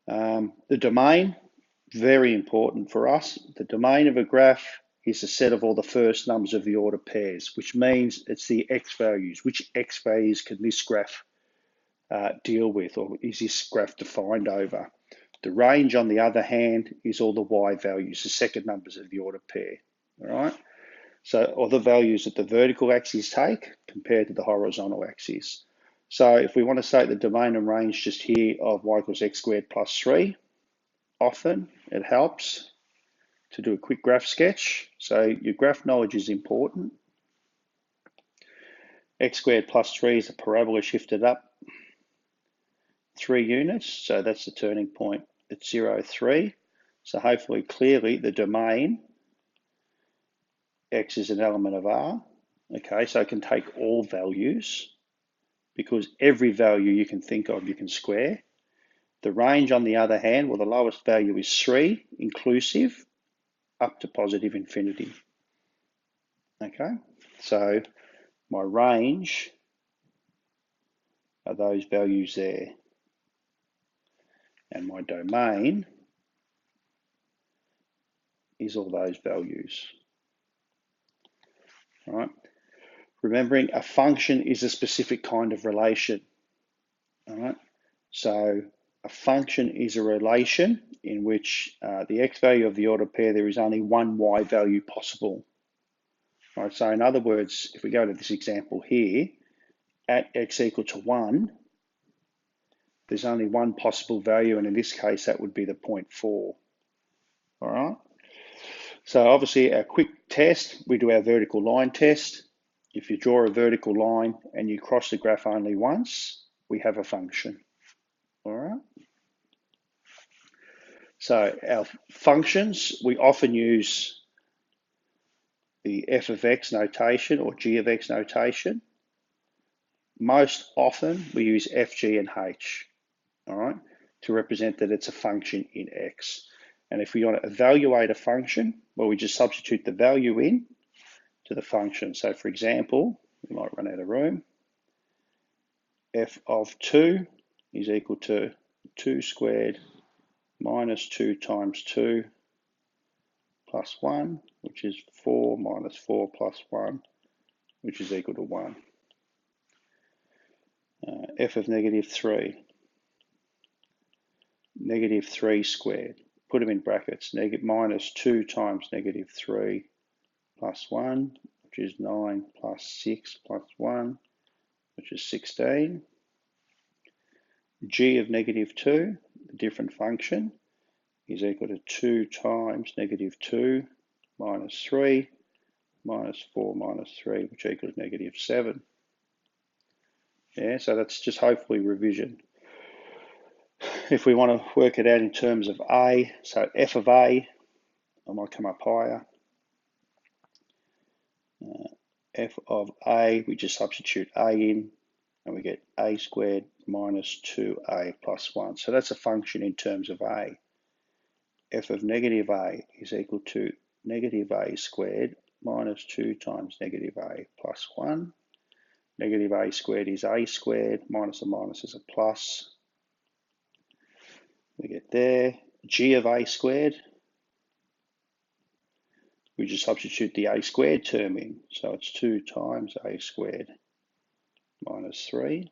The domain, very important for us. The domain of a graph is a set of all the first numbers of the order pairs, which means it's the x values. Which x values can this graph deal with, or is this graph defined over? The range, on the other hand, is all the y values, the second numbers of the order pair. All right. So all the values that the vertical axis take compared to the horizontal axis. So if we want to say the domain and range just here of y equals x squared plus 3, often it helps to do a quick graph sketch. So your graph knowledge is important. X squared plus 3 is a parabola shifted up 3 units. So that's the turning point at 0, 3. So hopefully clearly the domain, x is an element of R. Okay, so I can take all values because every value you can think of you can square. The range, on the other hand, well, the lowest value is 3 inclusive up to positive infinity. Okay, so my range are those values there. And my domain is all those values. All right. Remembering a function is a specific kind of relation. All right. So a function is a relation in which the x value of the order pair, there is only one y value possible. All right. So in other words, if we go to this example here, at x equal to 1, there's only one possible value, and in this case, that would be the 0.4. All right. So obviously, our quick test, we do our vertical line test. If you draw a vertical line and you cross the graph only once, we have a function. All right. So our functions, we often use the f of x notation or g of x notation. Most often, we use f, g, and h, all right, to represent that it's a function in x. And if we want to evaluate a function, well, we just substitute the value in to the function. So for example, we might run out of room. F of 2 is equal to 2 squared minus 2 times 2 plus 1, which is 4 minus 4 plus 1, which is equal to 1. F of negative 3, negative 3 squared. Put them in brackets, minus 2 times negative 3 plus 1, which is 9 plus 6 plus 1, which is 16. G of negative 2, the different function, is equal to 2 times negative 2 minus 3 minus 4 minus 3, which equals negative 7. Yeah, so that's just hopefully revision. If we want to work it out in terms of A, so f of A, I might come up higher. F of A, we just substitute A in, and we get A squared minus 2A plus 1. So that's a function in terms of A. F of negative A is equal to negative A squared minus 2 times negative A plus 1. Negative A squared is A squared, minus a minus is a plus. We get there. G of A squared, we just substitute the A squared term in. So it's 2 times A squared minus 3.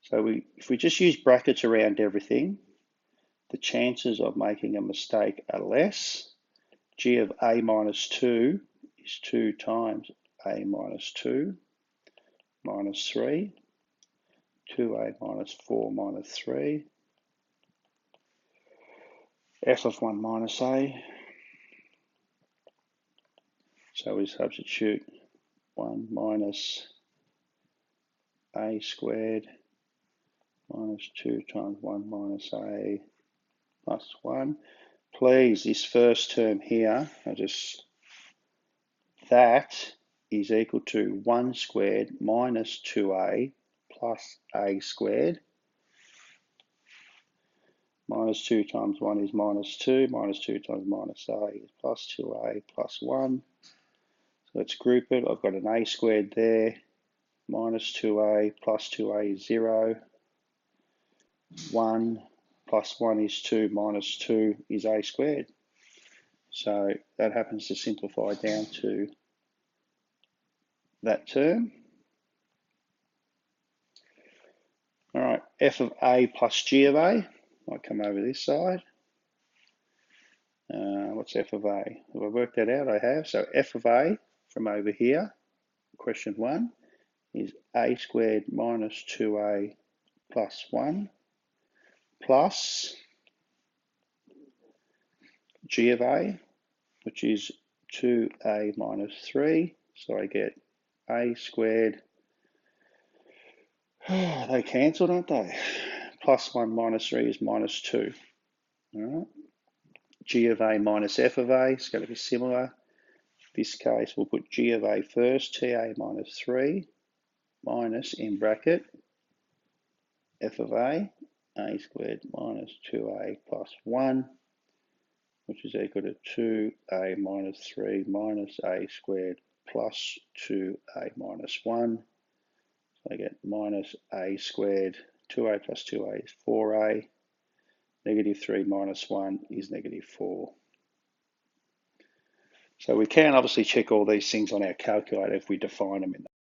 So if we just use brackets around everything, the chances of making a mistake are less. G of A minus 2 is 2 times A minus 2 minus 3. 2A minus 4 minus 3. F of 1 minus A. So we substitute 1 minus A squared minus 2 times 1 minus A plus 1. Please, this first term here, that is equal to 1 squared minus 2A plus A squared. Minus 2 times 1 is minus 2. Minus 2 times minus A is plus 2A plus 1. So let's group it. I've got an A squared there. Minus 2A plus 2A is 0. 1 plus 1 is 2 minus 2 is a squared. So that happens to simplify down to that term. All right, f of a plus g of a. I'll come over this side. What's f of a? Have I worked that out? I have. So f of a from over here, question 1, is a squared minus 2a plus 1 plus g of a, which is 2a minus 3. So I get a squared. They cancelled, aren't they? Plus 1 minus 3 is minus 2. All right. G of a minus f of a is going to be similar. In this case, we'll put g of a first, ta minus 3, minus, in bracket, f of a squared minus 2a plus 1, which is equal to 2a minus 3 minus a squared plus 2a minus 1. So I get minus a squared, 2a plus 2a is 4a, negative 3 minus 1 is negative 4. So we can obviously check all these things on our calculator if we define them in